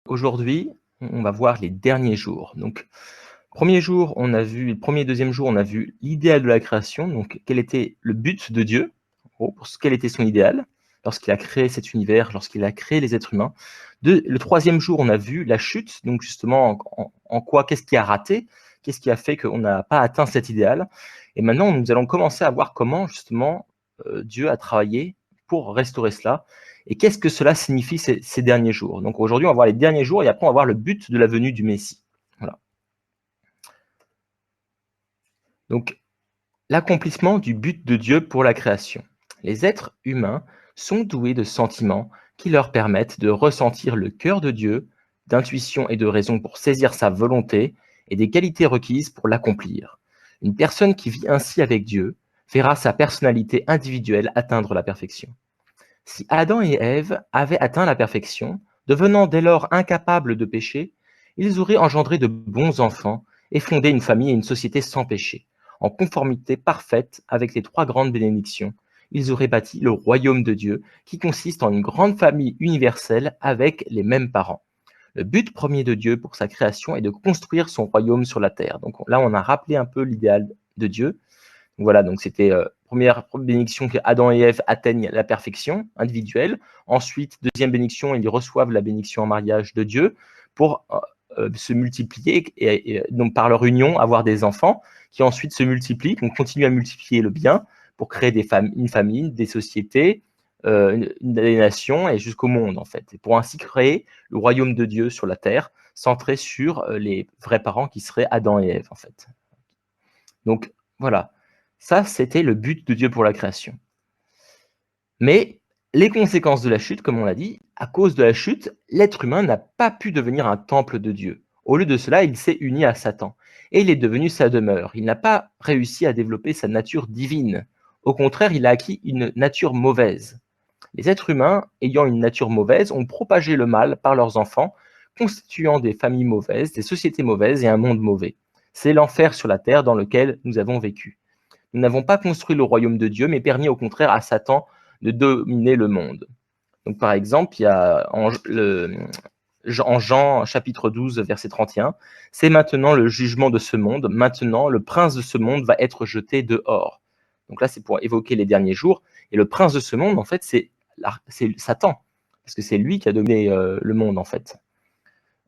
Aujourd'hui, on va voir les derniers jours. Donc, premier jour, on a vu, le premier et deuxième jour, on a vu l'idéal de la création. Donc, quel était le but de Dieu, en gros, quel était son idéal lorsqu'il a créé cet univers, lorsqu'il a créé les êtres humains. Le troisième jour, on a vu la chute. Donc, justement, en quoi, qu'est-ce qui a raté, qu'est-ce qui a fait qu'on n'a pas atteint cet idéal. Et maintenant, nous allons commencer à voir comment, justement, Dieu a travaillé pour restaurer cela. Et qu'est-ce que cela signifie ces derniers jours? Donc aujourd'hui, on va voir les derniers jours et après, on va voir le but de la venue du Messie. Voilà. Donc, l'accomplissement du but de Dieu pour la création. Les êtres humains sont doués de sentiments qui leur permettent de ressentir le cœur de Dieu, d'intuition et de raison pour saisir sa volonté et des qualités requises pour l'accomplir. Une personne qui vit ainsi avec Dieu verra sa personnalité individuelle atteindre la perfection. Si Adam et Ève avaient atteint la perfection, devenant dès lors incapables de pécher, ils auraient engendré de bons enfants et fondé une famille et une société sans péché. En conformité parfaite avec les trois grandes bénédictions, ils auraient bâti le royaume de Dieu, qui consiste en une grande famille universelle avec les mêmes parents. Le but premier de Dieu pour sa création est de construire son royaume sur la terre. Donc là, on a rappelé un peu l'idéal de Dieu. Voilà, donc c'était première bénédiction que Adam et Ève atteignent la perfection individuelle. Ensuite, deuxième bénédiction, ils reçoivent la bénédiction en mariage de Dieu pour se multiplier et donc par leur union avoir des enfants qui ensuite se multiplient, donc continuent à multiplier le bien pour créer une famille, des sociétés, des nations et jusqu'au monde en fait. Et pour ainsi créer le royaume de Dieu sur la terre, centré sur les vrais parents qui seraient Adam et Ève en fait. Donc voilà, ça c'était le but de Dieu pour la création. Mais les conséquences de la chute, comme on l'a dit, à cause de la chute, l'être humain n'a pas pu devenir un temple de Dieu. Au lieu de cela, il s'est uni à Satan et il est devenu sa demeure. Il n'a pas réussi à développer sa nature divine. Au contraire, il a acquis une nature mauvaise. Les êtres humains, ayant une nature mauvaise, ont propagé le mal par leurs enfants, constituant des familles mauvaises, des sociétés mauvaises et un monde mauvais. C'est l'enfer sur la terre dans lequel nous avons vécu. Nous n'avons pas construit le royaume de Dieu, mais permis au contraire à Satan de dominer le monde. Donc, par exemple, il y a en Jean chapitre 12, verset 31, c'est maintenant le jugement de ce monde, maintenant le prince de ce monde va être jeté dehors. Donc là, c'est pour évoquer les derniers jours. Et le prince de ce monde, en fait, c'est Satan, parce que c'est lui qui a dominé le monde, en fait.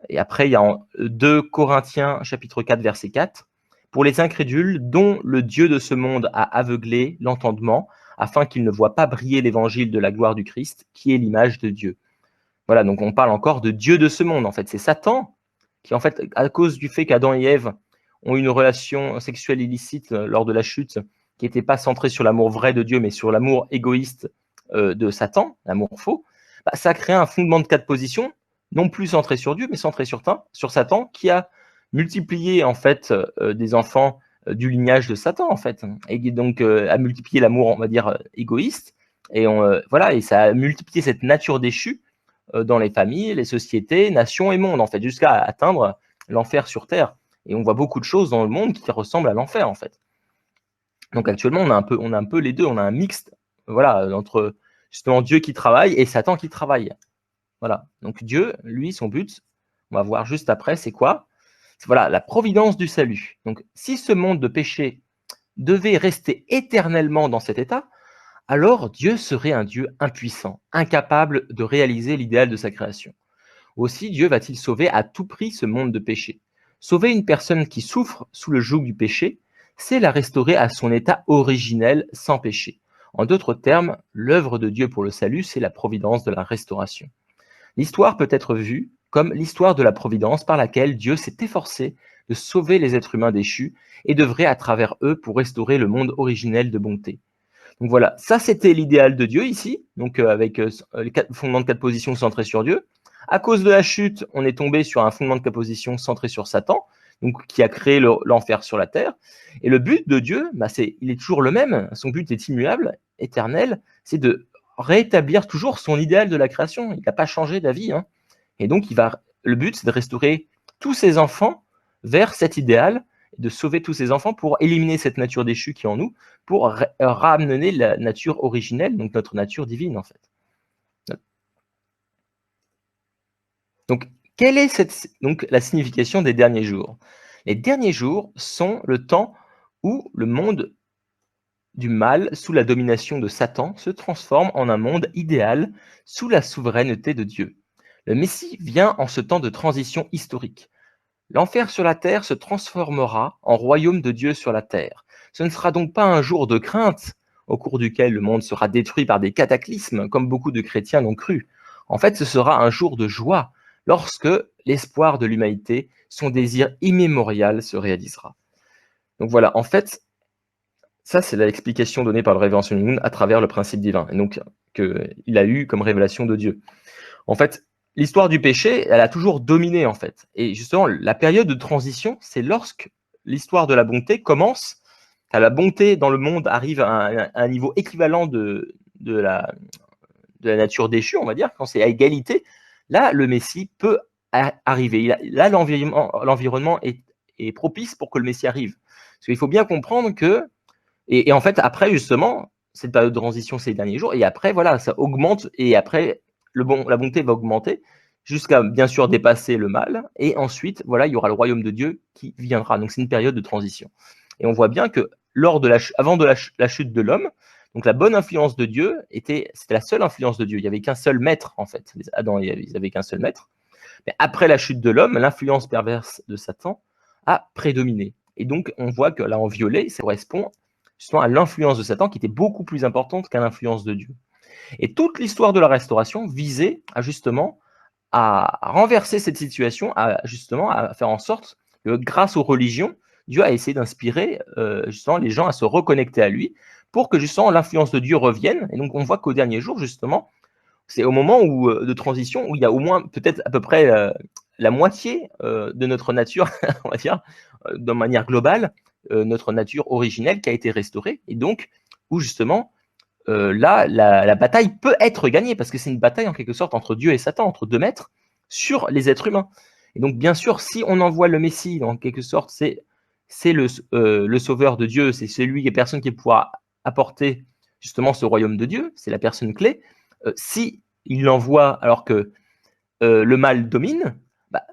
Et après, il y a en 2 Corinthiens chapitre 4, verset 4, pour les incrédules dont le Dieu de ce monde a aveuglé l'entendement, afin qu'ils ne voient pas briller l'évangile de la gloire du Christ, qui est l'image de Dieu. Voilà, donc on parle encore de Dieu de ce monde, en fait. C'est Satan qui, en fait, à cause du fait qu'Adam et Ève ont une relation sexuelle illicite lors de la chute, qui n'était pas centrée sur l'amour vrai de Dieu, mais sur l'amour égoïste de Satan, l'amour faux, bah, ça a créé un fondement de 4 positions, non plus centré sur Dieu, mais centré sur Satan, qui a multiplié, en fait, des enfants du lignage de Satan, en fait, et donc a multiplié l'amour, on va dire, égoïste, et voilà, et ça a multiplié cette nature déchue dans les familles, les sociétés, nations et mondes, en fait, jusqu'à atteindre l'enfer sur Terre. Et on voit beaucoup de choses dans le monde qui ressemblent à l'enfer, en fait. Donc actuellement, on a un peu les deux, on a un mixte, voilà, entre justement Dieu qui travaille et Satan qui travaille. Voilà. Donc Dieu, lui, son but, on va voir juste après, c'est quoi? C'est voilà, la providence du salut. Donc si ce monde de péché devait rester éternellement dans cet état, alors Dieu serait un Dieu impuissant, incapable de réaliser l'idéal de sa création. Aussi, Dieu va-t-il sauver à tout prix ce monde de péché? Sauver une personne qui souffre sous le joug du péché, c'est la restaurer à son état originel sans péché. En d'autres termes, l'œuvre de Dieu pour le salut, c'est la providence de la restauration. L'histoire peut être vue comme l'histoire de la providence par laquelle Dieu s'est efforcé de sauver les êtres humains déchus et d'œuvrer à travers eux pour restaurer le monde originel de bonté. Donc voilà, ça c'était l'idéal de Dieu ici, donc avec les fondements de 4 positions centrés sur Dieu. À cause de la chute, on est tombé sur un fondement de 4 positions centré sur Satan, donc qui a créé l'enfer sur la terre. Et le but de Dieu, bah, il est toujours le même. Son but est immuable, éternel, c'est de rétablir toujours son idéal de la création. Il n'a pas changé d'avis, hein. Et donc le but, c'est de restaurer tous ses enfants vers cet idéal, de sauver tous ses enfants pour éliminer cette nature déchue qui est en nous, pour ramener la nature originelle, donc notre nature divine en fait. Donc, Quelle est donc la signification des derniers jours? Les derniers jours sont le temps où le monde du mal, sous la domination de Satan, se transforme en un monde idéal sous la souveraineté de Dieu. Le Messie vient en ce temps de transition historique. L'enfer sur la terre se transformera en royaume de Dieu sur la terre. Ce ne sera donc pas un jour de crainte au cours duquel le monde sera détruit par des cataclysmes, comme beaucoup de chrétiens l'ont cru. En fait, ce sera un jour de joie, lorsque l'espoir de l'humanité, son désir immémorial se réalisera. Donc voilà, en fait, ça c'est l'explication donnée par le révérend Sun Moon à travers le principe divin, et donc qu'il a eu comme révélation de Dieu. En fait, l'histoire du péché, elle a toujours dominé, en fait. Et justement, la période de transition, c'est lorsque l'histoire de la bonté commence, quand la bonté dans le monde arrive à un niveau équivalent de la nature déchue, on va dire, quand c'est à égalité, là, le Messie peut arriver. Là, l'environnement est propice pour que le Messie arrive. Parce qu'il faut bien comprendre que, et en fait, après, justement, cette période de transition, ces derniers jours, et après, voilà, ça augmente, et après, la bonté va augmenter jusqu'à, bien sûr, dépasser le mal, et ensuite, voilà, il y aura le royaume de Dieu qui viendra. Donc, c'est une période de transition. Et on voit bien que avant de la chute de l'homme, donc la bonne influence de Dieu c'était la seule influence de Dieu. Il n'y avait qu'un seul maître, en fait. Adam et Ève, ils n'avaient qu'un seul maître. Mais après la chute de l'homme, l'influence perverse de Satan a prédominé. Et donc, on voit que là, en violet, ça correspond justement à l'influence de Satan qui était beaucoup plus importante qu'à l'influence de Dieu. Et toute l'histoire de la restauration visait à justement à renverser cette situation, justement à faire en sorte que grâce aux religions, Dieu a essayé d'inspirer justement les gens à se reconnecter à lui pour que justement l'influence de Dieu revienne. Et donc on voit qu'au dernier jour, justement, c'est au moment de transition où il y a au moins peut-être à peu près la moitié de notre nature, on va dire, de manière globale, notre nature originelle qui a été restaurée. Et donc, où justement, là, la bataille peut être gagnée, parce que c'est une bataille en quelque sorte entre Dieu et Satan, entre deux maîtres, sur les êtres humains. Et donc, bien sûr, si on envoie le Messie, en quelque sorte, c'est le sauveur de Dieu, c'est celui et personne qui pourra apporter justement ce royaume de Dieu, c'est la personne clé. Si il l'envoie alors que le mal domine, bah,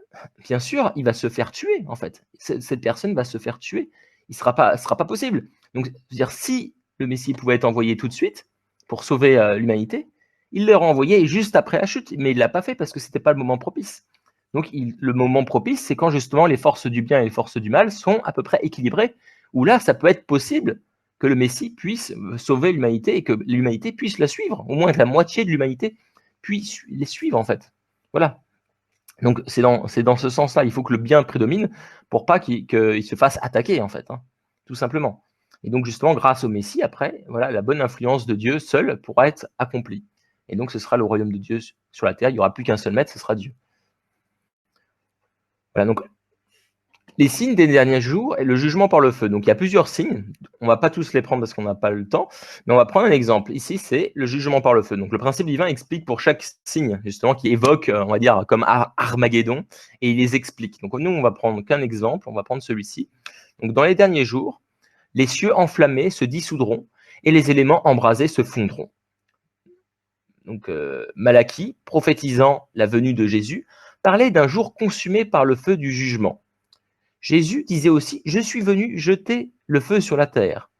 bien sûr, il va se faire tuer, en fait. Cette personne va se faire tuer. Ce sera pas possible. Donc, je veux dire, si le Messie pouvait être envoyé tout de suite pour sauver l'humanité, il l'aurait envoyé juste après la chute, mais il l'a pas fait parce que c'était pas le moment propice. Donc, le moment propice, c'est quand justement les forces du bien et les forces du mal sont à peu près équilibrées, où là, ça peut être possible que le Messie puisse sauver l'humanité et que l'humanité puisse la suivre, au moins que la moitié de l'humanité puisse les suivre, en fait. Voilà. Donc, c'est dans ce sens-là. Il faut que le bien prédomine pour pas qu'il se fasse attaquer, en fait, hein, tout simplement. Et donc, justement, grâce au Messie, après, voilà, la bonne influence de Dieu seul pourra être accomplie. Et donc, ce sera le royaume de Dieu sur la terre. Il n'y aura plus qu'un seul maître, ce sera Dieu. Voilà, donc les signes des derniers jours et le jugement par le feu. Donc, il y a plusieurs signes. On ne va pas tous les prendre parce qu'on n'a pas le temps, mais on va prendre un exemple. Ici, c'est le jugement par le feu. Donc, le principe divin explique pour chaque signe, justement, qui évoque, on va dire, comme Armageddon, et il les explique. Donc, nous, on va prendre qu'un exemple. On va prendre celui-ci. Donc, dans les derniers jours, les cieux enflammés se dissoudront et les éléments embrasés se fondront. Donc, Malachie, prophétisant la venue de Jésus, parlait d'un jour consumé par le feu du jugement. Jésus disait aussi « Je suis venu jeter le feu sur la terre ».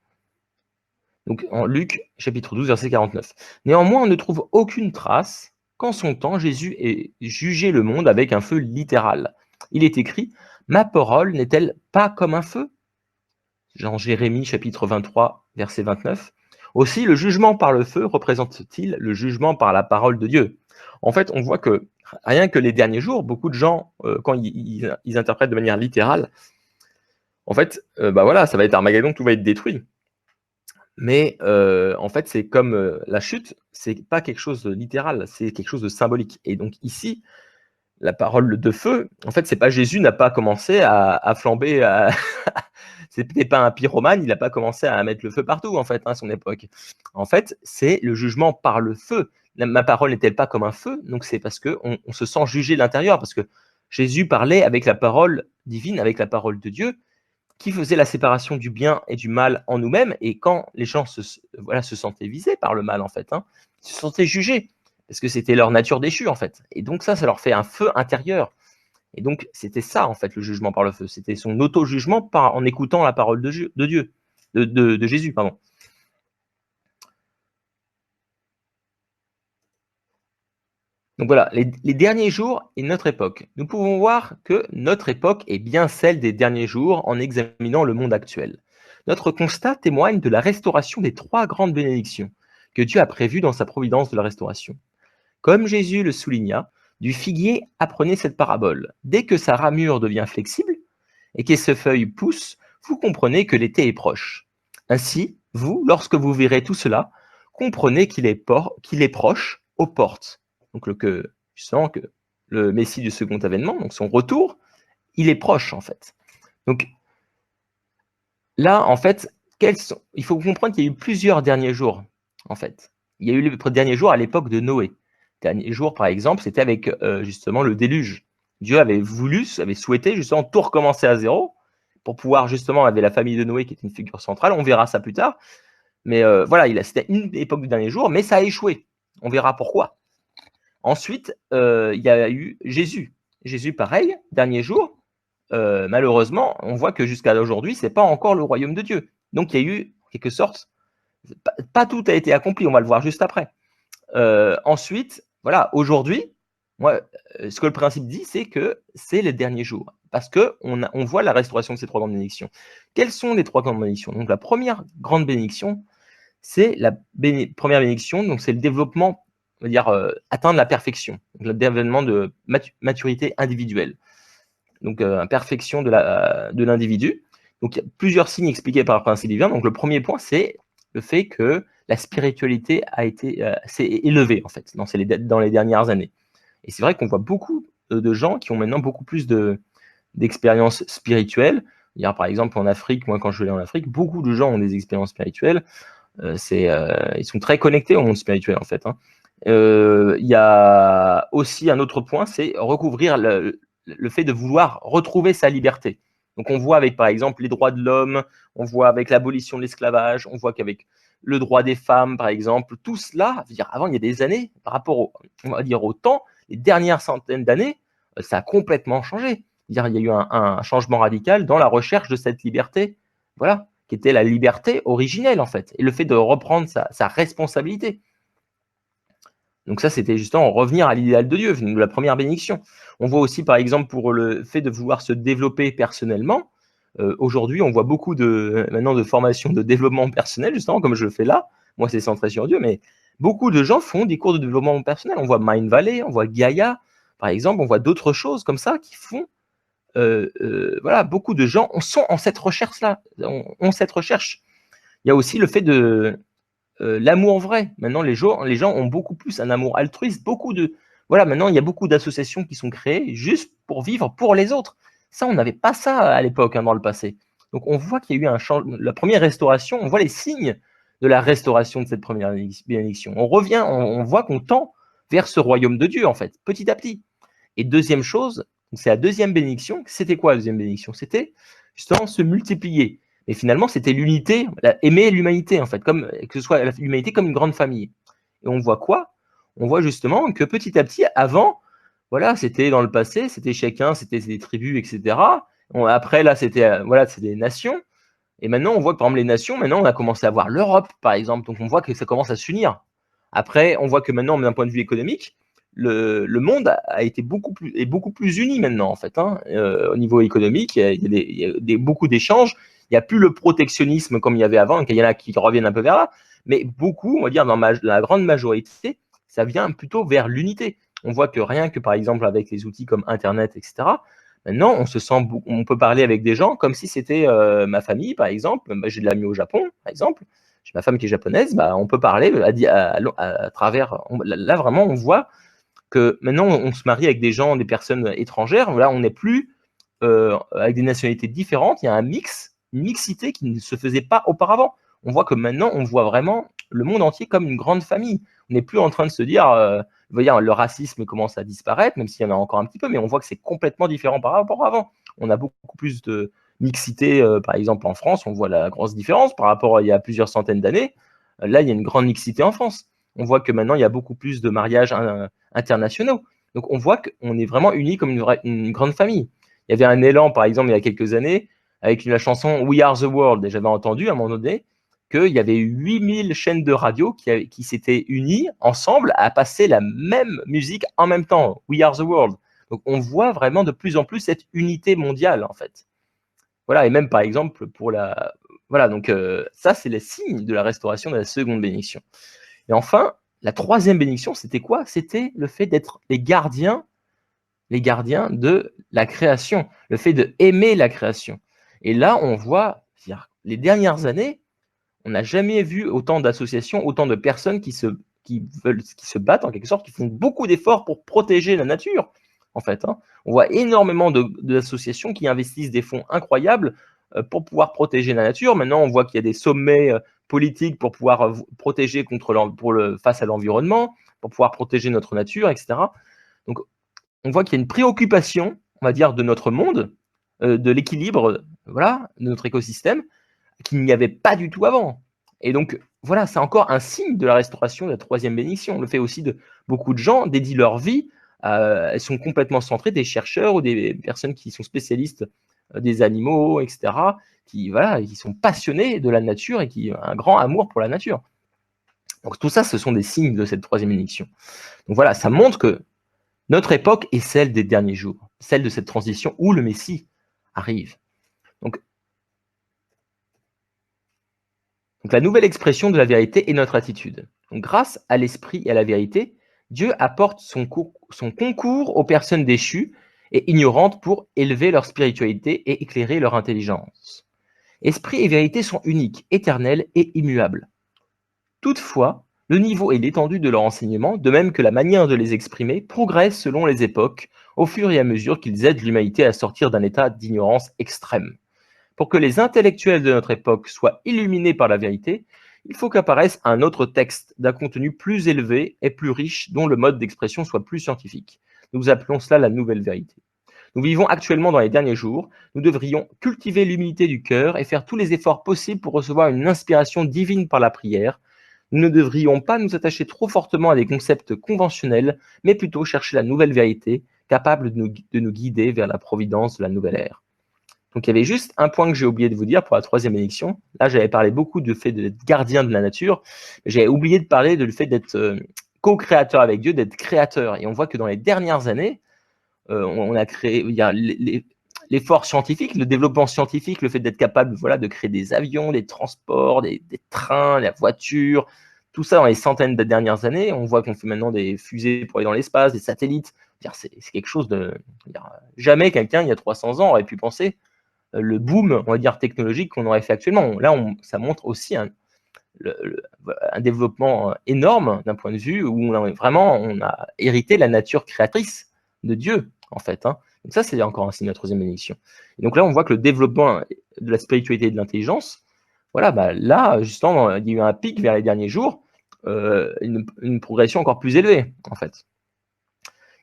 Donc en Luc chapitre 12, verset 49. Néanmoins, on ne trouve aucune trace qu'en son temps, Jésus ait jugé le monde avec un feu littéral. Il est écrit « Ma parole n'est-elle pas comme un feu ?» Jean Jérémie chapitre 23, verset 29. Aussi, le jugement par le feu représente-t-il le jugement par la parole de Dieu? En fait, on voit que rien que les derniers jours, beaucoup de gens, quand ils interprètent de manière littérale, en fait, bah voilà, ça va être Armageddon, tout va être détruit. Mais en fait, c'est comme la chute, c'est pas quelque chose de littéral, c'est quelque chose de symbolique. Et donc ici, la parole de feu, en fait, c'est pas Jésus n'a pas commencé à flamber, c'était pas un pyromane, il n'a pas commencé à mettre le feu partout, en fait, à son époque. En fait, c'est le jugement par le feu. Ma parole n'est-elle pas comme un feu? Donc c'est parce qu'on se sent jugé de l'intérieur, parce que Jésus parlait avec la parole divine, avec la parole de Dieu, qui faisait la séparation du bien et du mal en nous-mêmes. Et quand les gens se sentaient visés par le mal, en fait, hein, ils se sentaient jugés, parce que c'était leur nature déchue, en fait. Et donc ça leur fait un feu intérieur. Et donc, c'était ça, en fait, le jugement par le feu. C'était son auto-jugement en écoutant la parole de Dieu, de Jésus, pardon. Donc voilà, les derniers jours et notre époque. Nous pouvons voir que notre époque est bien celle des derniers jours en examinant le monde actuel. Notre constat témoigne de la restauration des trois grandes bénédictions que Dieu a prévues dans sa providence de la restauration. Comme Jésus le souligna, du figuier apprenez cette parabole. Dès que sa ramure devient flexible et que ses feuilles poussent, vous comprenez que l'été est proche. Ainsi, vous, lorsque vous verrez tout cela, comprenez qu'il est proche aux portes. Donc je sens que le Messie du second avènement, donc son retour, il est proche en fait. Donc là, en fait, il faut comprendre qu'il y a eu plusieurs derniers jours, en fait. Il y a eu les derniers jours à l'époque de Noé. Dernier jour, par exemple, c'était avec justement le déluge. Dieu avait souhaité justement tout recommencer à zéro pour pouvoir justement, avec la famille de Noé qui est une figure centrale. On verra ça plus tard. Mais voilà, c'était une époque du dernier jour, mais ça a échoué. On verra pourquoi. Ensuite, il y a eu Jésus. Jésus, pareil, dernier jour. Malheureusement, on voit que jusqu'à aujourd'hui, c'est pas encore le royaume de Dieu. Donc, il y a eu, en quelque sorte, pas tout a été accompli. On va le voir juste après. Ensuite, voilà, aujourd'hui, moi, ce que le principe dit, c'est que c'est les derniers jours. Parce qu'on voit la restauration de ces trois grandes bénédictions. Quelles sont les trois grandes bénédictions? Donc, la première grande bénédiction, c'est la première bénédiction, donc c'est le développement, on va dire, atteindre la perfection, donc le développement de maturité individuelle. Donc, perfection de l'individu. Donc, il y a plusieurs signes expliqués par le principe divin. Donc, le premier point, c'est le fait que la spiritualité s'est élevée, en fait, dans les dernières années. Et c'est vrai qu'on voit beaucoup de gens qui ont maintenant beaucoup plus d'expériences spirituelles. Par exemple, en Afrique, moi, quand je vais en Afrique, beaucoup de gens ont des expériences spirituelles. Ils sont très connectés au monde spirituel, en fait. Il y a aussi un autre point, c'est recouvrir le fait de vouloir retrouver sa liberté. Donc on voit avec, par exemple, les droits de l'homme, on voit avec l'abolition de l'esclavage, on voit qu'avec le droit des femmes, par exemple, tout cela, avant, il y a des années, par rapport on va dire, au temps, les dernières centaines d'années, ça a complètement changé. Il y a eu un changement radical dans la recherche de cette liberté, voilà, qui était la liberté originelle, en fait, et le fait de reprendre sa responsabilité. Donc ça, c'était justement revenir à l'idéal de Dieu, la première bénédiction. On voit aussi, par exemple, pour le fait de vouloir se développer personnellement, aujourd'hui, on voit beaucoup maintenant de formations de développement personnel, justement, comme je le fais là. Moi, c'est centré sur Dieu, mais beaucoup de gens font des cours de développement personnel. On voit Mind Valley, on voit Gaia, par exemple, on voit d'autres choses comme ça qui font. Voilà, beaucoup de gens sont en cette recherche-là, ont cette recherche. Il y a aussi le fait de l'amour vrai. Maintenant, les gens ont beaucoup plus un amour altruiste. Voilà, maintenant, il y a beaucoup d'associations qui sont créées juste pour vivre pour les autres. Ça, on n'avait pas ça à l'époque, dans le passé. Donc, on voit qu'il y a eu la première restauration. On voit les signes de la restauration de cette première bénédiction. On revient, on voit qu'on tend vers ce royaume de Dieu, en fait, petit à petit. Et deuxième chose, c'est la deuxième bénédiction. C'était quoi la deuxième bénédiction? C'était justement se multiplier. Et finalement, c'était l'unité, aimer l'humanité, en fait, que ce soit l'humanité comme une grande famille. Et on voit quoi? On voit justement que petit à petit, avant, voilà, c'était dans le passé, c'était des tribus, etc. Après, là, c'était des nations. Et maintenant, on voit que, par exemple, les nations, maintenant, on a commencé à voir l'Europe, par exemple. Donc, on voit que ça commence à s'unir. Après, on voit que maintenant, d'un point de vue économique, le monde est beaucoup plus uni maintenant, en fait. Au niveau économique, il y a beaucoup d'échanges. Il n'y a plus le protectionnisme comme il y avait avant. Il y en a qui reviennent un peu vers là. Mais beaucoup, on va dire, dans la grande majorité, ça vient plutôt vers l'unité. On voit que rien que, par exemple, avec les outils comme Internet, etc., maintenant, on peut parler avec des gens comme si c'était ma famille, par exemple. J'ai de l'amis au Japon, par exemple. J'ai ma femme qui est japonaise. On peut parler à travers. Là, vraiment, on voit que maintenant, on se marie avec des personnes étrangères. Là, on n'est plus avec des nationalités différentes. Il y a une mixité qui ne se faisait pas auparavant. On voit que maintenant, on voit vraiment le monde entier comme une grande famille. On n'est plus en train de se dire, le racisme commence à disparaître, même s'il y en a encore un petit peu, mais on voit que c'est complètement différent par rapport à avant. On a beaucoup plus de mixité, par exemple en France, on voit la grosse différence par rapport à il y a plusieurs centaines d'années. Là, il y a une grande mixité en France. On voit que maintenant, il y a beaucoup plus de mariages internationaux. Donc on voit qu'on est vraiment unis comme une grande famille. Il y avait un élan, par exemple, il y a quelques années, avec la chanson We Are the World. Et j'avais entendu à un moment donné qu'il y avait 8000 chaînes de radio qui s'étaient unies ensemble à passer la même musique en même temps. We Are the World. Donc on voit vraiment de plus en plus cette unité mondiale, en fait. Voilà, et même par exemple pour la. Voilà, donc ça, c'est les signes de la restauration de la seconde bénédiction. Et enfin, la troisième bénédiction, c'était quoi? C'était le fait d'être les gardiens de la création, le fait d'aimer la création. Et là, on voit, les dernières années, on n'a jamais vu autant d'associations, autant de personnes qui se battent en quelque sorte, qui font beaucoup d'efforts pour protéger la nature, en fait. Hein. On voit énormément d'associations qui investissent des fonds incroyables pour pouvoir protéger la nature. Maintenant, on voit qu'il y a des sommets politiques pour pouvoir protéger face à l'environnement, pour pouvoir protéger notre nature, etc. Donc, on voit qu'il y a une préoccupation, on va dire, de notre monde, de l'équilibre, voilà, de notre écosystème, qu'il n'y avait pas du tout avant. Et donc, voilà, c'est encore un signe de la restauration de la troisième bénédiction. Le fait aussi de beaucoup de gens dédient leur vie, elles sont complètement centrées, des chercheurs ou des personnes qui sont spécialistes des animaux, etc., qui sont passionnés de la nature et qui ont un grand amour pour la nature. Donc tout ça, ce sont des signes de cette troisième bénédiction. Donc voilà, ça montre que notre époque est celle des derniers jours, celle de cette transition où le Messie arrive. Donc la nouvelle expression de la vérité est notre attitude. Donc, grâce à l'esprit et à la vérité, Dieu apporte son concours aux personnes déchues et ignorantes pour élever leur spiritualité et éclairer leur intelligence. Esprit et vérité sont uniques, éternels et immuables. Toutefois, le niveau et l'étendue de leur enseignement, de même que la manière de les exprimer, progressent selon les époques, au fur et à mesure qu'ils aident l'humanité à sortir d'un état d'ignorance extrême. Pour que les intellectuels de notre époque soient illuminés par la vérité, il faut qu'apparaisse un autre texte d'un contenu plus élevé et plus riche dont le mode d'expression soit plus scientifique. Nous appelons cela la nouvelle vérité. Nous vivons actuellement dans les derniers jours. Nous devrions cultiver l'humilité du cœur et faire tous les efforts possibles pour recevoir une inspiration divine par la prière. Nous ne devrions pas nous attacher trop fortement à des concepts conventionnels, mais plutôt chercher la nouvelle vérité, capable de nous guider vers la providence de la nouvelle ère. Donc il y avait juste un point que j'ai oublié de vous dire pour la troisième bénédiction. Là, j'avais parlé beaucoup du fait d'être gardien de la nature. J'avais oublié de parler du fait d'être co-créateur avec Dieu, d'être créateur. Et on voit que dans les dernières années, on a créé, il y a l'effort scientifique, le développement scientifique, le fait d'être capable, voilà, de créer des avions, des transports, des trains, la voiture, tout ça dans les centaines de dernières années. On voit qu'on fait maintenant des fusées pour aller dans l'espace, des satellites. C'est quelque chose de... Jamais quelqu'un, il y a 300 ans, aurait pu penser le boom, on va dire, technologique qu'on aurait fait actuellement. Là, ça montre aussi un développement énorme d'un point de vue où on a hérité la nature créatrice de Dieu, en fait. Hein. Donc ça, c'est encore un signe de la troisième bénédiction. Et donc là, on voit que le développement de la spiritualité et de l'intelligence, voilà, là, justement, il y a eu un pic vers les derniers jours, une progression encore plus élevée, en fait.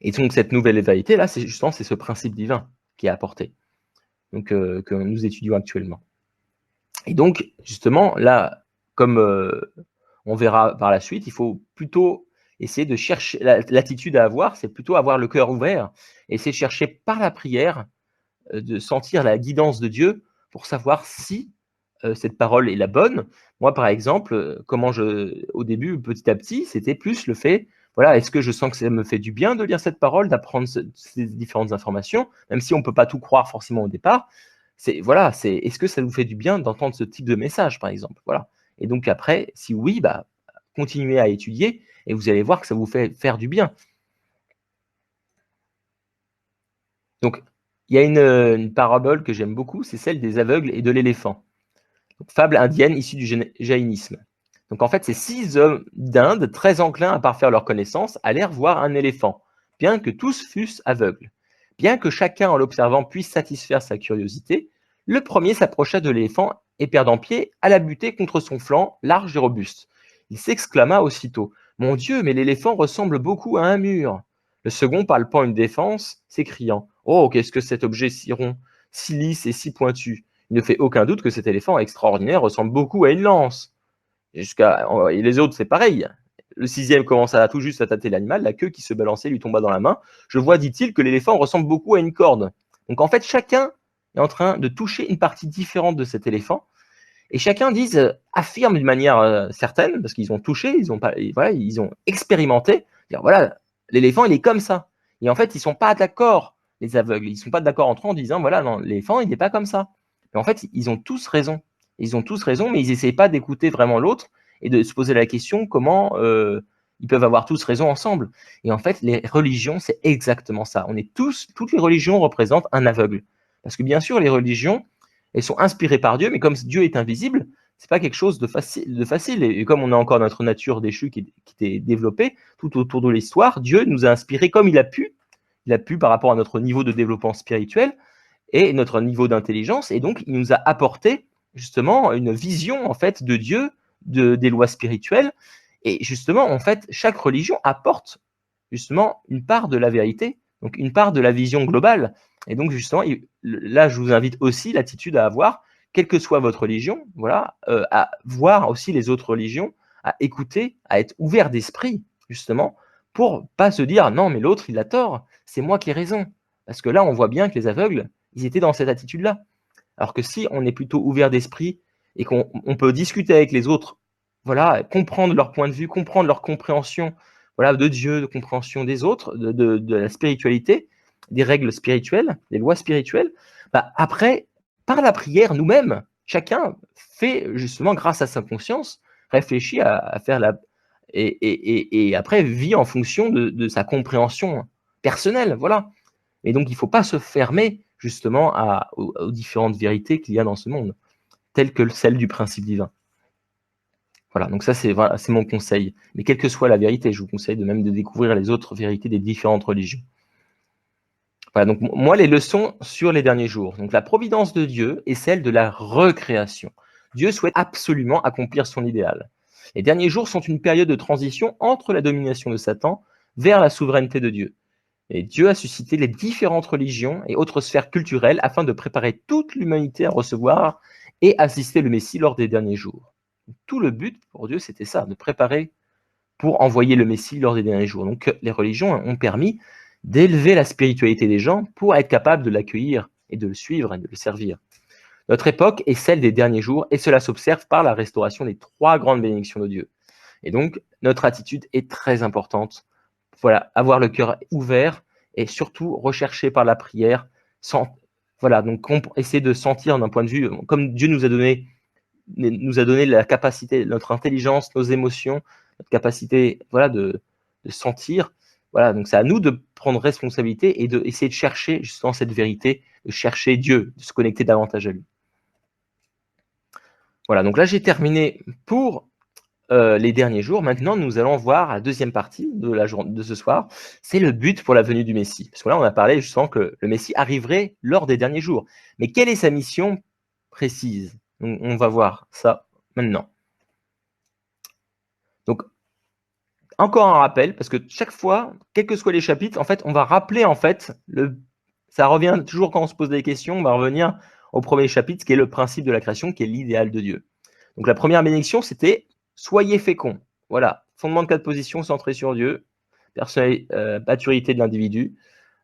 Et donc, cette nouvelle vérité, là, c'est ce principe divin qui est apporté, donc que nous étudions actuellement. Et donc, justement, là, comme on verra par la suite, il faut plutôt essayer de chercher, l'attitude à avoir, c'est plutôt avoir le cœur ouvert, et essayer de chercher par la prière, de sentir la guidance de Dieu pour savoir si cette parole est la bonne. Moi, par exemple, au début, petit à petit, c'était plus le fait, voilà, est-ce que je sens que ça me fait du bien de lire cette parole, d'apprendre ces différentes informations, même si on ne peut pas tout croire forcément au départ. Est-ce que ça vous fait du bien d'entendre ce type de message, par exemple, voilà. Et donc après, si oui, continuez à étudier et vous allez voir que ça vous fait faire du bien. Donc, il y a une parabole que j'aime beaucoup, c'est celle des aveugles et de l'éléphant. Fable indienne issue du jaïnisme. Donc en fait, ces 6 hommes d'Inde, très enclins à parfaire leur connaissance, allèrent voir un éléphant, bien que tous fussent aveugles. Bien que chacun, en l'observant, puisse satisfaire sa curiosité, le premier s'approcha de l'éléphant et, perdant pied, alla buter contre son flanc, large et robuste. Il s'exclama aussitôt « Mon Dieu, mais l'éléphant ressemble beaucoup à un mur !» Le second, palpant une défense, s'écriant « Oh, qu'est-ce que cet objet si rond, si lisse et si pointu !» Il ne fait aucun doute que cet éléphant extraordinaire ressemble beaucoup à une lance. Et les autres, c'est pareil. le 6e commence à tout juste à tâter l'animal, la queue qui se balançait lui tomba dans la main. Je vois, dit-il, que l'éléphant ressemble beaucoup à une corde. Donc en fait, chacun est en train de toucher une partie différente de cet éléphant. Et chacun affirme d'une manière certaine, parce qu'ils ont touché, ils ont expérimenté, dire voilà, l'éléphant il est comme ça. Et en fait, ils sont pas d'accord, les aveugles, ils sont pas d'accord entre eux en disant voilà, non, l'éléphant il n'est pas comme ça. Mais en fait, ils ont tous raison. Ils ont tous raison, mais ils n'essayent pas d'écouter vraiment l'autre et de se poser la question comment ils peuvent avoir tous raison ensemble. Et en fait, les religions, c'est exactement ça. Toutes les religions représentent un aveugle. Parce que bien sûr, les religions, elles sont inspirées par Dieu, mais comme Dieu est invisible, c'est pas quelque chose de facile. Et comme on a encore notre nature déchue qui est développée tout autour de l'histoire, Dieu nous a inspirés comme il a pu. Il a pu par rapport à notre niveau de développement spirituel et notre niveau d'intelligence. Et donc, il nous a apporté justement une vision en fait de Dieu, des lois spirituelles. Et justement, en fait, chaque religion apporte justement une part de la vérité, donc une part de la vision globale. Et donc, justement, là, je vous invite aussi l'attitude à avoir, quelle que soit votre religion, voilà, à voir aussi les autres religions, à écouter, à être ouvert d'esprit, justement, pour pas se dire non, mais l'autre, il a tort, c'est moi qui ai raison. Parce que là, on voit bien que les aveugles, ils étaient dans cette attitude-là. Alors que si on est plutôt ouvert d'esprit et qu'on peut discuter avec les autres, voilà, comprendre leur point de vue, comprendre leur compréhension, voilà, de Dieu, de compréhension des autres, de la spiritualité, des règles spirituelles, des lois spirituelles, bah après, par la prière, nous-mêmes, chacun fait justement, grâce à sa conscience, réfléchit à faire et après vit en fonction de sa compréhension personnelle, voilà. Et donc, il ne faut pas se fermer justement aux différentes vérités qu'il y a dans ce monde, telles que celle du principe divin. Voilà, donc ça, c'est mon conseil. Mais quelle que soit la vérité, je vous conseille de même de découvrir les autres vérités des différentes religions. Voilà, donc moi, les leçons sur les derniers jours. Donc la providence de Dieu est celle de la recréation. Dieu souhaite absolument accomplir son idéal. Les derniers jours sont une période de transition entre la domination de Satan vers la souveraineté de Dieu. Et Dieu a suscité les différentes religions et autres sphères culturelles afin de préparer toute l'humanité à recevoir et assister le Messie lors des derniers jours. Tout le but pour Dieu, c'était ça, de préparer pour envoyer le Messie lors des derniers jours. Donc les religions ont permis d'élever la spiritualité des gens pour être capables de l'accueillir et de le suivre et de le servir. Notre époque est celle des derniers jours et cela s'observe par la restauration des 3 grandes bénédictions de Dieu. Et donc, notre attitude est très importante. Voilà, avoir le cœur ouvert et surtout rechercher par la prière. Voilà, donc essayer de sentir d'un point de vue, comme Dieu nous a donné la capacité, notre intelligence, nos émotions, notre capacité, voilà, de sentir. Voilà, donc c'est à nous de prendre responsabilité et d'essayer de chercher justement cette vérité, de chercher Dieu, de se connecter davantage à lui. Voilà, donc là j'ai terminé pour les derniers jours. Maintenant, nous allons voir la deuxième partie de ce soir. C'est le but pour la venue du Messie. Parce que là, on a parlé justement que le Messie arriverait lors des derniers jours. Mais quelle est sa mission précise? Donc, on va voir ça maintenant. Donc, encore un rappel, parce que chaque fois, quels que soient les chapitres, en fait, on va rappeler, en fait, ça revient toujours quand on se pose des questions, on va revenir au premier chapitre, qui est le principe de la création, qui est l'idéal de Dieu. Donc, la première bénédiction, c'était « Soyez féconds ». Voilà, fondement de 4 positions centré sur Dieu, maturité de l'individu,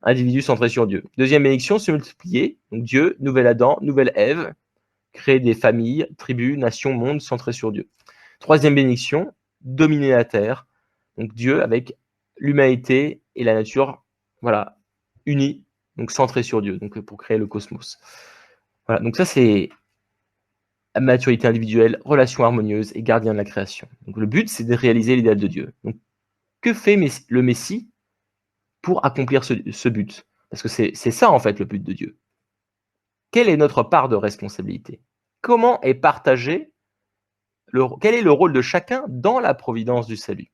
individu centré sur Dieu. Deuxième bénédiction, se multiplier. Donc, Dieu, nouvelle Adam, nouvelle Ève, créer des familles, tribus, nations, mondes centrés sur Dieu. Troisième bénédiction, dominer la terre. Donc Dieu avec l'humanité et la nature, voilà, unis, donc centrés sur Dieu, donc pour créer le cosmos. Voilà, donc ça c'est maturité individuelle, relation harmonieuse et gardien de la création. Donc le but c'est de réaliser l'idéal de Dieu. Donc que fait le Messie pour accomplir ce but? Parce que c'est ça en fait le but de Dieu. Quelle est notre part de responsabilité? Comment est partagé quel est le rôle de chacun dans la providence du salut?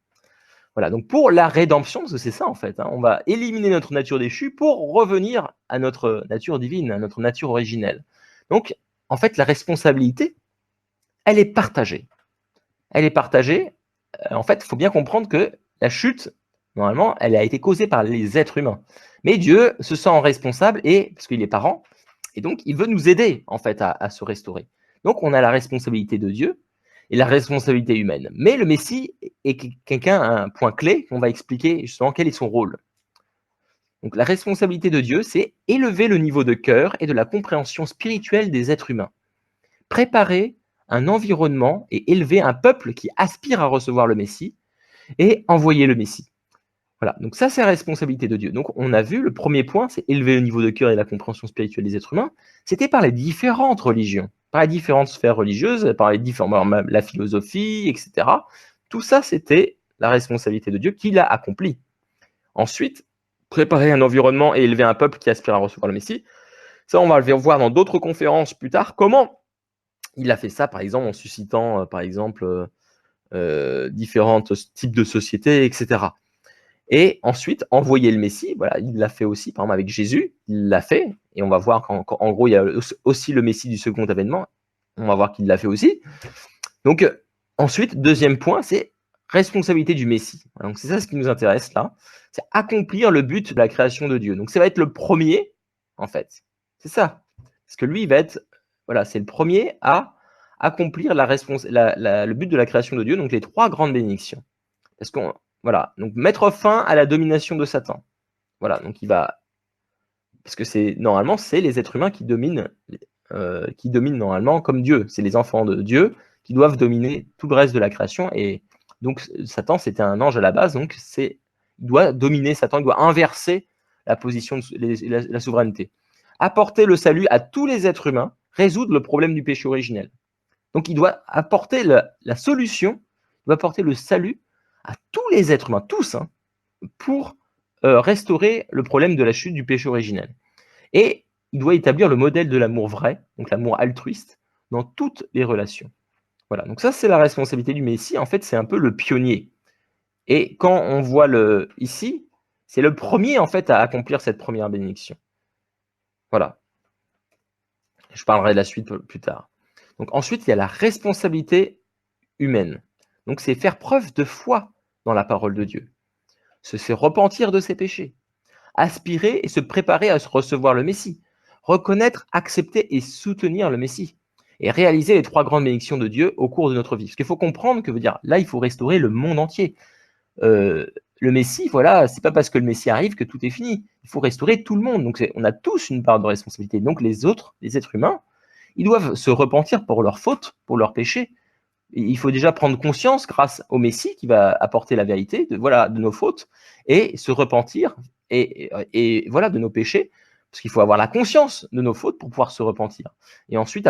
Voilà, donc pour la rédemption, parce que c'est ça en fait, hein, on va éliminer notre nature déchue pour revenir à notre nature divine, à notre nature originelle. Donc, en fait, la responsabilité, elle est partagée. Elle est partagée. En fait, il faut bien comprendre que la chute, normalement, elle a été causée par les êtres humains. Mais Dieu se sent responsable, parce qu'il est parent, et donc il veut nous aider en fait à se restaurer. Donc, on a la responsabilité de Dieu, et la responsabilité humaine. Mais le Messie est quelqu'un, un point clé qu'on va expliquer justement quel est son rôle. Donc la responsabilité de Dieu, c'est élever le niveau de cœur et de la compréhension spirituelle des êtres humains, préparer un environnement et élever un peuple qui aspire à recevoir le Messie et envoyer le Messie. Voilà, donc ça c'est la responsabilité de Dieu. Donc on a vu, le premier point, c'est élever le niveau de cœur et la compréhension spirituelle des êtres humains. C'était par les différentes religions, par les différentes sphères religieuses, par les différents, la philosophie, etc. Tout ça, c'était la responsabilité de Dieu qu'il a accompli. Ensuite, préparer un environnement et élever un peuple qui aspire à recevoir le Messie. Ça, on va le voir dans d'autres conférences plus tard. Comment il a fait ça, par exemple, en suscitant, par exemple, différents types de sociétés, etc. Et ensuite, envoyer le Messie, voilà, il l'a fait aussi, par exemple, avec Jésus, il l'a fait, et on va voir qu'en gros, il y a aussi le Messie du second avènement, on va voir qu'il l'a fait aussi. Donc, ensuite, deuxième point, c'est responsabilité du Messie. Donc, c'est ça ce qui nous intéresse là, c'est accomplir le but de la création de Dieu. Donc, ça va être le premier, en fait. C'est ça. Parce que lui, il va être, voilà, c'est le premier à accomplir le but de la création de Dieu, donc les 3 grandes bénédictions. Parce qu'on, voilà, donc mettre fin à la domination de Satan. Voilà, donc il va, parce que c'est normalement c'est les êtres humains qui dominent normalement comme Dieu. C'est les enfants de Dieu qui doivent dominer tout le reste de la création. Et donc Satan c'était un ange à la base, donc il doit dominer Satan, il doit inverser la position de la souveraineté. Apporter le salut à tous les êtres humains, résoudre le problème du péché originel. Donc il doit apporter la solution, il doit apporter le salut à tous les êtres humains, tous, hein, pour restaurer le problème de la chute du péché originel. Et il doit établir le modèle de l'amour vrai, donc l'amour altruiste, dans toutes les relations. Voilà, donc ça c'est la responsabilité du Messie, en fait c'est un peu le pionnier. Et quand on voit ici, c'est le premier en fait à accomplir cette première bénédiction. Voilà. Je parlerai de la suite plus tard. Donc ensuite, il y a la responsabilité humaine. Donc c'est faire preuve de foi dans la parole de Dieu. Se repentir de ses péchés. Aspirer et se préparer à recevoir le Messie. Reconnaître, accepter et soutenir le Messie. Et réaliser les 3 grandes bénédictions de Dieu au cours de notre vie. Parce qu'il faut comprendre que veut dire, là, il faut restaurer le monde entier. Le Messie, voilà, c'est pas parce que le Messie arrive que tout est fini. Il faut restaurer tout le monde. Donc on a tous une part de responsabilité. Donc les autres, les êtres humains, ils doivent se repentir pour leurs fautes, pour leurs péchés. Et il faut déjà prendre conscience, grâce au Messie qui va apporter la vérité, de nos fautes, et se repentir, et voilà, de nos péchés, parce qu'il faut avoir la conscience de nos fautes pour pouvoir se repentir. Et ensuite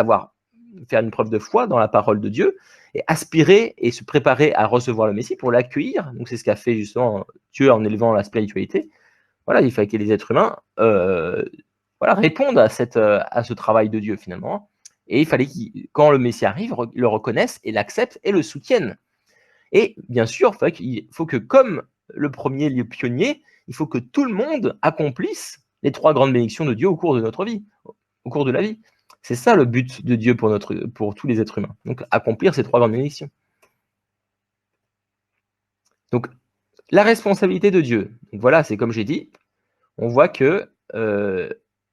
faire une preuve de foi dans la parole de Dieu, et aspirer et se préparer à recevoir le Messie pour l'accueillir. Donc c'est ce qu'a fait justement Dieu en élevant la spiritualité. Voilà, il fallait que les êtres humains répondent à ce travail de Dieu finalement. Et il fallait quand le Messie arrive, le reconnaissent et l'acceptent et le soutiennent. Et bien sûr, il faut que, comme le premier lieu pionnier, il faut que tout le monde accomplisse les 3 grandes bénédictions de Dieu au cours de notre vie, au cours de la vie. C'est ça le but de Dieu pour tous les êtres humains. Donc, accomplir ces 3 grandes bénédictions. Donc, la responsabilité de Dieu. Donc, voilà, c'est comme j'ai dit, on voit que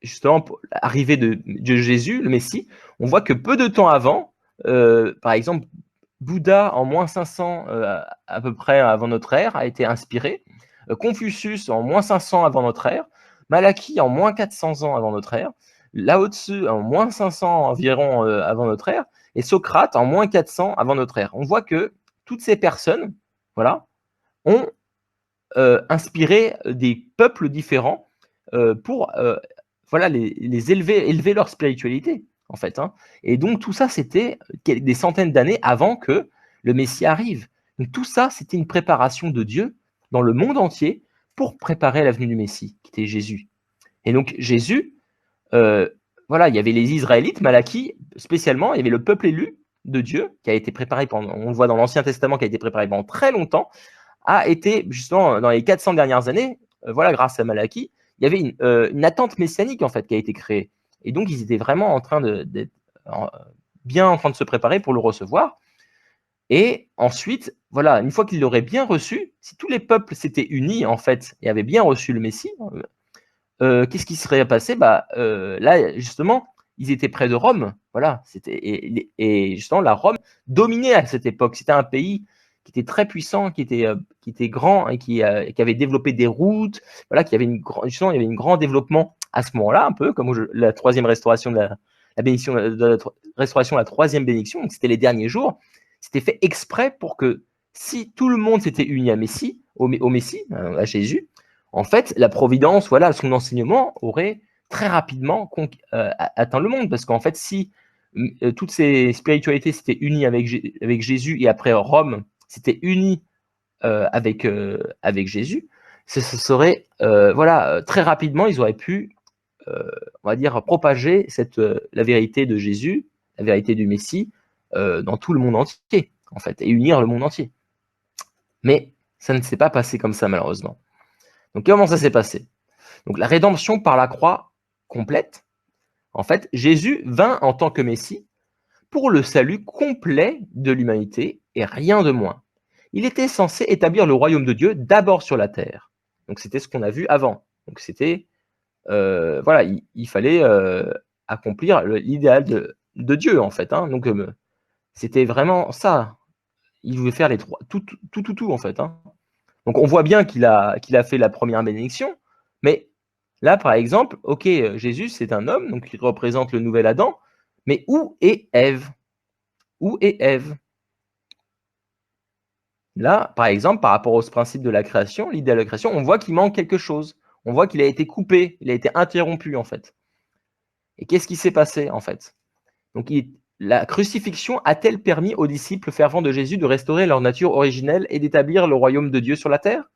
justement, pour l'arrivée de Jésus, le Messie, on voit que peu de temps avant, par exemple, Bouddha en moins 500 à peu près avant notre ère a été inspiré, Confucius en moins 500 avant notre ère, Malachie en moins 400 ans avant notre ère, Lao Tzu en moins 500 environ avant notre ère, et Socrate en moins 400 avant notre ère. On voit que toutes ces personnes, voilà, ont inspiré des peuples différents pour les élever leur spiritualité, en fait. Hein. Et donc, tout ça, c'était des centaines d'années avant que le Messie arrive. Donc, tout ça, c'était une préparation de Dieu dans le monde entier pour préparer la venue du Messie, qui était Jésus. Et donc, Jésus, il y avait les Israélites, Malachie, spécialement, il y avait le peuple élu de Dieu, qui a été préparé on le voit dans l'Ancien Testament, qui a été préparé pendant très longtemps, a été, justement, dans les 400 dernières années, grâce à Malachie, il y avait une attente messianique, en fait, qui a été créée. Et donc, ils étaient vraiment en train bien en train de se préparer pour le recevoir. Et ensuite, voilà, une fois qu'ils l'auraient bien reçu, si tous les peuples s'étaient unis, en fait, et avaient bien reçu le Messie, qu'est-ce qui serait passé? Là, justement, ils étaient près de Rome. Voilà, et justement, la Rome dominait à cette époque. C'était un pays qui était très puissant, qui était grand et qui avait développé des routes. Voilà, justement, il y avait un grand développement à ce moment-là, un peu comme la troisième restauration la bénédiction de la restauration, la troisième bénédiction. Donc, c'était les derniers jours. C'était fait exprès pour que si tout le monde s'était uni au Messie, à Jésus, en fait, la providence, voilà, son enseignement aurait très rapidement atteint le monde. Parce qu'en fait, si toutes ces spiritualités s'étaient unies avec Jésus et après Rome s'était unie avec Jésus, ce serait, voilà, très rapidement, ils auraient pu, on va dire, propager la vérité de Jésus, la vérité du Messie, dans tout le monde entier, en fait, et unir le monde entier. Mais ça ne s'est pas passé comme ça, malheureusement. Donc, comment ça s'est passé? Donc, la rédemption par la croix complète. En fait, Jésus vint en tant que Messie pour le salut complet de l'humanité et rien de moins. Il était censé établir le royaume de Dieu d'abord sur la terre. Donc, c'était ce qu'on a vu avant. Donc, c'était, voilà, il fallait accomplir l'idéal de Dieu, en fait. Hein. Donc, c'était vraiment ça. Il voulait faire les trois, tout, en fait. Hein. Donc, on voit bien qu'il a fait la première bénédiction, mais là, par exemple, ok, Jésus, c'est un homme, donc il représente le nouvel Adam, mais où est Ève? Où est Ève? Là, par exemple, par rapport au principe de la création, l'idée de la création, on voit qu'il manque quelque chose. On voit qu'il a été coupé, il a été interrompu, en fait. Et qu'est-ce qui s'est passé, en fait? Donc, la crucifixion a-t-elle permis aux disciples fervents de Jésus de restaurer leur nature originelle et d'établir le royaume de Dieu sur la terre?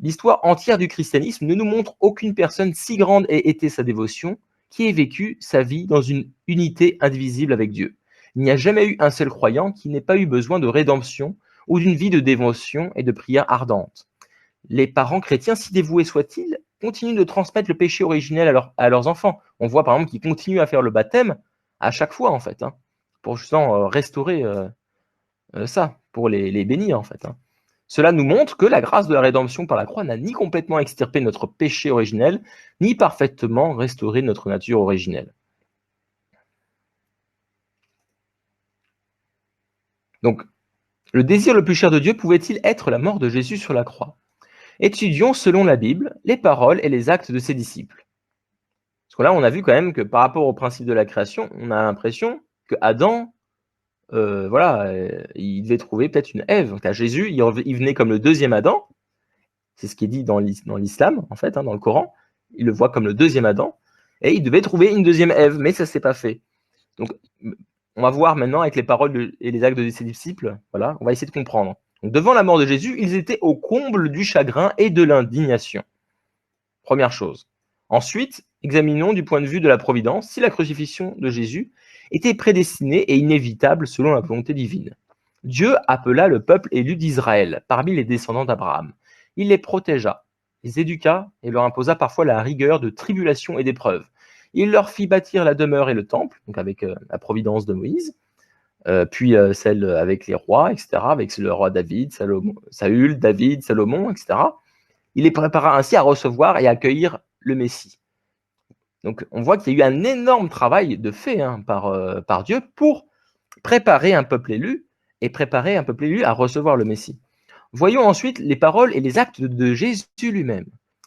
L'histoire entière du christianisme ne nous montre aucune personne si grande ait été sa dévotion, qui ait vécu sa vie dans une unité indivisible avec Dieu. Il n'y a jamais eu un seul croyant qui n'ait pas eu besoin de rédemption ou d'une vie de dévotion et de prière ardente. Les parents chrétiens, si dévoués soient-ils, continuent de transmettre le péché originel à leurs enfants. On voit par exemple qu'ils continuent à faire le baptême à chaque fois, en fait, hein, pour justement restaurer ça, pour les bénir, en fait. Hein. Cela nous montre que la grâce de la rédemption par la croix n'a ni complètement extirpé notre péché originel, ni parfaitement restauré notre nature originelle. Donc, le désir le plus cher de Dieu pouvait-il être la mort de Jésus sur la croix? Étudions, selon la Bible, les paroles et les actes de ses disciples. Parce que là, on a vu quand même que par rapport au principe de la création, on a l'impression que Adam, voilà, il devait trouver peut-être une Ève. Donc à Jésus, il venait comme le deuxième Adam. C'est ce qui est dit dans l'islam, en fait, hein, dans le Coran. Il le voit comme le deuxième Adam. Et il devait trouver une deuxième Ève, mais ça ne s'est pas fait. Donc, on va voir maintenant avec les paroles et les actes de ses disciples, voilà, on va essayer de comprendre. Donc, devant la mort de Jésus, ils étaient au comble du chagrin et de l'indignation. Première chose. Ensuite, examinons du point de vue de la providence si la crucifixion de Jésus était prédestinée et inévitable selon la volonté divine. Dieu appela le peuple élu d'Israël parmi les descendants d'Abraham. Il les protégea, les éduqua et leur imposa parfois la rigueur de tribulations et d'épreuves. Il leur fit bâtir la demeure et le temple, donc avec la providence de Moïse, puis celle avec les rois, etc., avec le roi David, Saül, David, Salomon, etc. Il les prépara ainsi à recevoir et à accueillir le Messie. Donc on voit qu'il y a eu un énorme travail de fait par Dieu pour préparer un peuple élu et préparer un peuple élu à recevoir le Messie. Voyons ensuite les paroles et les actes de Jésus lui-même.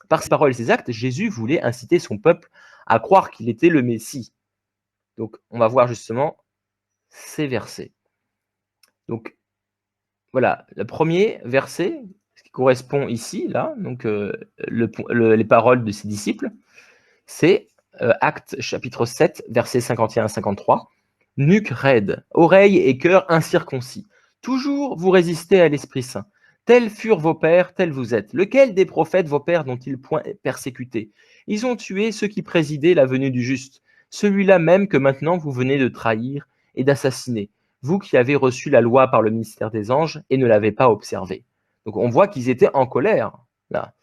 Par ses paroles et ses actes, Jésus voulait inciter son peuple à croire qu'il était le Messie. Donc on va voir justement ces versets. Donc voilà, le premier verset, ce qui correspond ici, là, donc les paroles de ses disciples, c'est Actes chapitre 7, versets 51 à 53. Nuque raide, oreilles et cœur incirconcis. Toujours vous résistez à l'Esprit Saint. Tels furent vos pères, tels vous êtes. Lequel des prophètes vos pères n'ont-ils point persécuté? Ils ont tué ceux qui présidaient la venue du juste, celui-là même que maintenant vous venez de trahir et d'assassiner, vous qui avez reçu la loi par le ministère des anges et ne l'avez pas observée. Donc on voit qu'ils étaient en colère, là,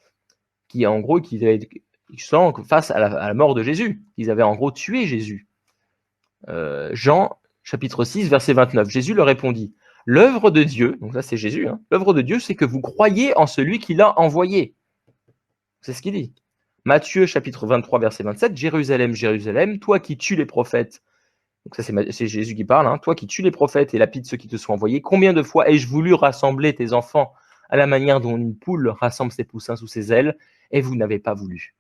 qui en gros, face à la mort de Jésus, qu'ils avaient en gros tué Jésus. Jean chapitre 6, verset 29, Jésus leur répondit, l'œuvre de Dieu, donc ça c'est Jésus, hein, l'œuvre de Dieu c'est que vous croyez en celui qui l'a envoyé. C'est ce qu'il dit. Matthieu chapitre 23, verset 27, Jérusalem, Jérusalem, toi qui tues les prophètes. Donc ça, c'est Jésus qui parle. Hein. Toi qui tues les prophètes et lapides ceux qui te sont envoyés, combien de fois ai-je voulu rassembler tes enfants à la manière dont une poule rassemble ses poussins sous ses ailes, et vous n'avez pas voulu.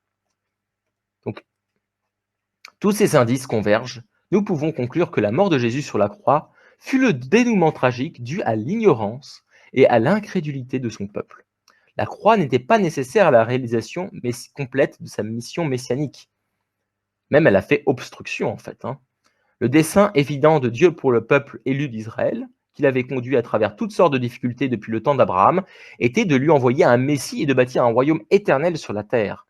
Donc, tous ces indices convergent. Nous pouvons conclure que la mort de Jésus sur la croix fut le dénouement tragique dû à l'ignorance et à l'incrédulité de son peuple. La croix n'était pas nécessaire à la réalisation complète de sa mission messianique. Même elle a fait obstruction, en fait. Hein. Le dessein évident de Dieu pour le peuple élu d'Israël, qu'il avait conduit à travers toutes sortes de difficultés depuis le temps d'Abraham, était de lui envoyer un Messie et de bâtir un royaume éternel sur la terre.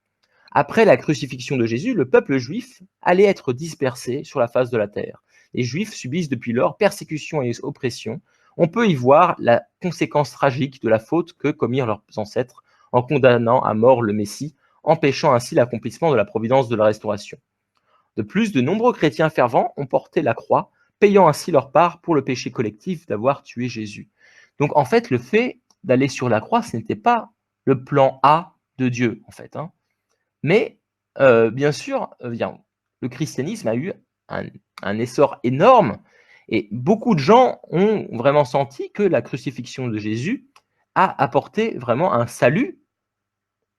Après la crucifixion de Jésus, le peuple juif allait être dispersé sur la face de la terre. Les Juifs subissent depuis lors persécution et oppression. On peut y voir la conséquence tragique de la faute que commirent leurs ancêtres en condamnant à mort le Messie, empêchant ainsi l'accomplissement de la providence de la restauration. De plus, de nombreux chrétiens fervents ont porté la croix, payant ainsi leur part pour le péché collectif d'avoir tué Jésus. Donc en fait, le fait d'aller sur la croix, ce n'était pas le plan A de Dieu, en fait. Hein. Mais bien sûr, le christianisme a eu un essor énorme et beaucoup de gens ont vraiment senti que la crucifixion de Jésus a apporté vraiment un salut.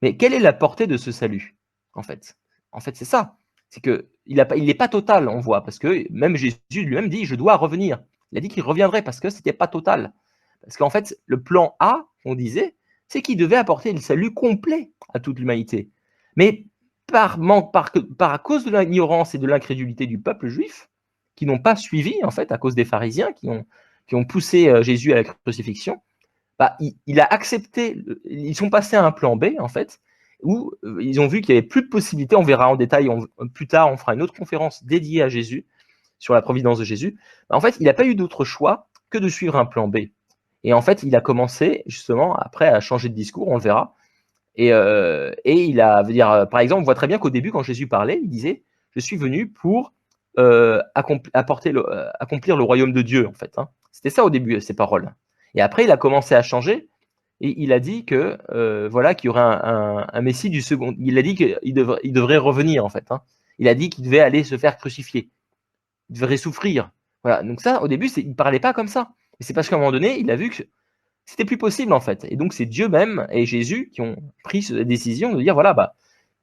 Mais quelle est la portée de ce salut, en fait? En fait, c'est ça. C'est qu'il n'est pas total, on voit, parce que même Jésus lui-même dit, je dois revenir. Il a dit qu'il reviendrait parce que ce n'était pas total. Parce qu'en fait, le plan A, on disait, c'est qu'il devait apporter le salut complet à toute l'humanité. Mais par à cause de l'ignorance et de l'incrédulité du peuple juif, qui n'ont pas suivi, en fait, à cause des pharisiens qui ont poussé Jésus à la crucifixion, bah, il a accepté, ils sont passés à un plan B, en fait, où ils ont vu qu'il n'y avait plus de possibilités. On verra en détail plus tard, on fera une autre conférence dédiée à Jésus, sur la providence de Jésus. Bah, en fait, il n'a pas eu d'autre choix que de suivre un plan B. Et en fait, il a commencé, justement, après, à changer de discours, on le verra. Et il a, veut dire, par exemple, on voit très bien qu'au début, quand Jésus parlait, il disait, je suis venu pour accomplir le royaume de Dieu, en fait. Hein. C'était ça au début, ces paroles. Et après, il a commencé à changer et il a dit que voilà, qu'il y aurait un Messie du second. Il a dit qu'il devrait revenir, en fait. Hein. Il a dit qu'il devait aller se faire crucifier. Il devrait souffrir. Voilà. Donc ça, au début, il ne parlait pas comme ça. Et c'est parce qu'à un moment donné, il a vu que c'était plus possible, en fait. Et donc, c'est Dieu même et Jésus qui ont pris cette décision de dire, voilà, bah,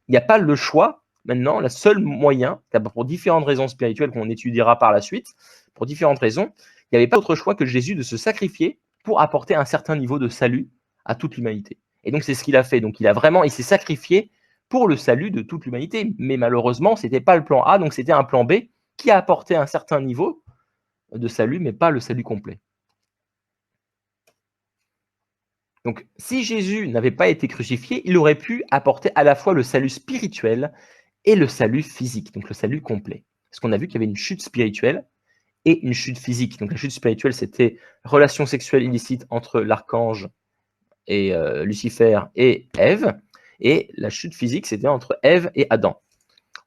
il n'y a pas le choix. Maintenant, le seul moyen, pour différentes raisons spirituelles qu'on étudiera par la suite, pour différentes raisons, il n'y avait pas d'autre choix que Jésus de se sacrifier pour apporter un certain niveau de salut à toute l'humanité. Et donc, c'est ce qu'il a fait. Donc, il s'est sacrifié pour le salut de toute l'humanité. Mais malheureusement, ce n'était pas le plan A, donc c'était un plan B qui a apporté un certain niveau de salut, mais pas le salut complet. Donc, si Jésus n'avait pas été crucifié, il aurait pu apporter à la fois le salut spirituel et le salut physique, donc le salut complet. Parce qu'on a vu qu'il y avait une chute spirituelle et une chute physique. Donc la chute spirituelle, c'était relation sexuelle illicite entre l'archange et Lucifer et Ève, et la chute physique, c'était entre Ève et Adam.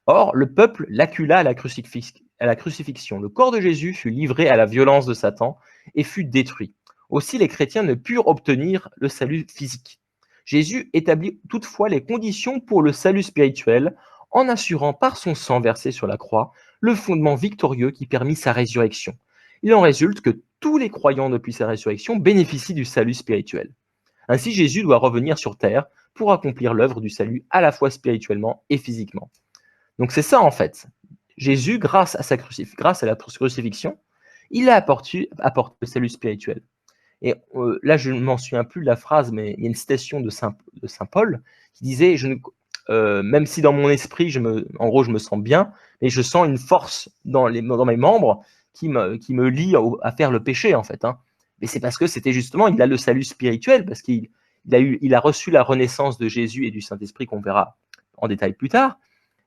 Or, le peuple l'accula à la crucifixion. Le corps de Jésus fut livré à la violence de Satan et fut détruit. Aussi, les chrétiens ne purent obtenir le salut physique. Jésus établit toutefois les conditions pour le salut spirituel en assurant par son sang versé sur la croix le fondement victorieux qui permit sa résurrection. Il en résulte que tous les croyants depuis sa résurrection bénéficient du salut spirituel. Ainsi, Jésus doit revenir sur terre pour accomplir l'œuvre du salut à la fois spirituellement et physiquement. Donc c'est ça en fait. Jésus, grâce à la crucifixion, il a apporté le salut spirituel. Et là, je ne m'en souviens plus de la phrase, mais il y a une citation de Saint Paul qui disait, même si dans mon esprit, en gros, je me sens bien, mais je sens une force dans mes membres qui me lie à faire le péché, en fait. Hein. Mais c'est parce que c'était justement, il a le salut spirituel, parce qu'il a reçu la renaissance de Jésus et du Saint-Esprit qu'on verra en détail plus tard.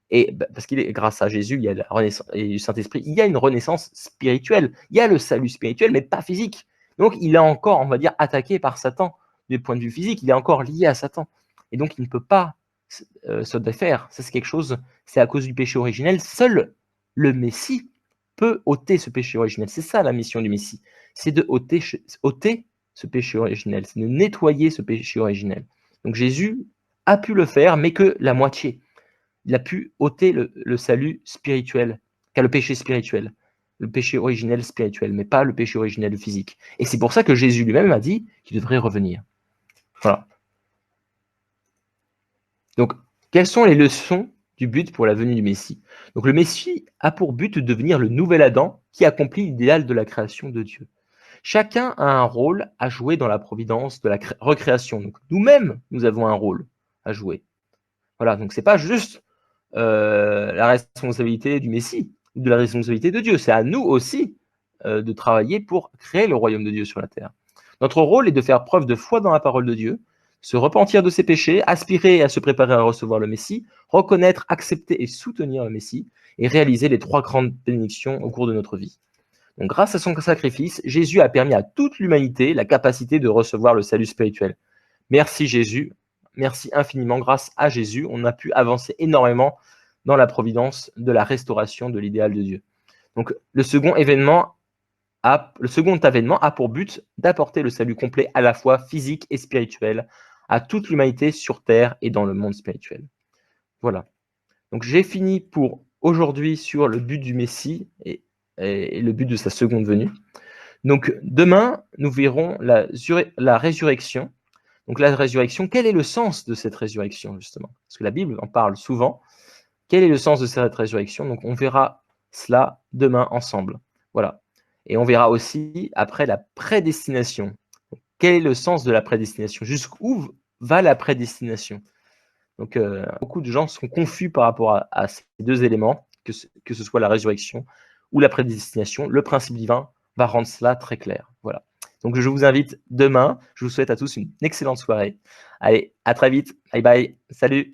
Et parce qu'il est grâce à Jésus, il y a la renaissance et du Saint-Esprit, il y a une renaissance spirituelle. Il y a le salut spirituel, mais pas physique. Donc, il est encore, on va dire, attaqué par Satan du point de vue physique. Il est encore lié à Satan. Et donc, il ne peut pas se défaire. Ça, c'est quelque chose, c'est à cause du péché originel. Seul le Messie peut ôter ce péché originel. C'est ça la mission du Messie. C'est de ôter ce péché originel. C'est de nettoyer ce péché originel. Donc, Jésus a pu le faire, mais que la moitié. Il a pu ôter le salut spirituel, le péché spirituel, le péché originel spirituel, mais pas le péché originel physique. Et c'est pour ça que Jésus lui-même a dit qu'il devrait revenir. Voilà. Donc, quelles sont les leçons du but pour la venue du Messie? Donc, le Messie a pour but de devenir le nouvel Adam qui accomplit l'idéal de la création de Dieu. Chacun a un rôle à jouer dans la providence de la recréation. Donc, nous-mêmes, nous avons un rôle à jouer. Voilà, donc c'est pas juste la responsabilité du Messie ou de la responsabilité de Dieu. C'est à nous aussi de travailler pour créer le royaume de Dieu sur la terre. Notre rôle est de faire preuve de foi dans la parole de Dieu, se repentir de ses péchés, aspirer à se préparer à recevoir le Messie, reconnaître, accepter et soutenir le Messie, et réaliser les 3 grandes bénédictions au cours de notre vie. Donc, grâce à son sacrifice, Jésus a permis à toute l'humanité la capacité de recevoir le salut spirituel. Merci Jésus, merci infiniment. Grâce à Jésus, on a pu avancer énormément dans la providence de la restauration de l'idéal de Dieu. Donc, le second avènement a pour but d'apporter le salut complet à la fois physique et spirituel à toute l'humanité sur terre et dans le monde spirituel. Voilà. Donc, j'ai fini pour aujourd'hui sur le but du Messie et le but de sa seconde venue. Donc, demain, nous verrons la résurrection. Donc, la résurrection, quel est le sens de cette résurrection, justement? Parce que la Bible en parle souvent. Quel est le sens de cette résurrection? Donc, on verra cela demain ensemble. Voilà. Et on verra aussi après la prédestination. Quel est le sens de la prédestination? Jusqu'où va la prédestination? Donc, beaucoup de gens sont confus par rapport à ces deux éléments, que ce soit la résurrection ou la prédestination. Le principe divin va rendre cela très clair. Voilà. Donc, je vous invite demain. Je vous souhaite à tous une excellente soirée. Allez, à très vite. Bye bye. Salut.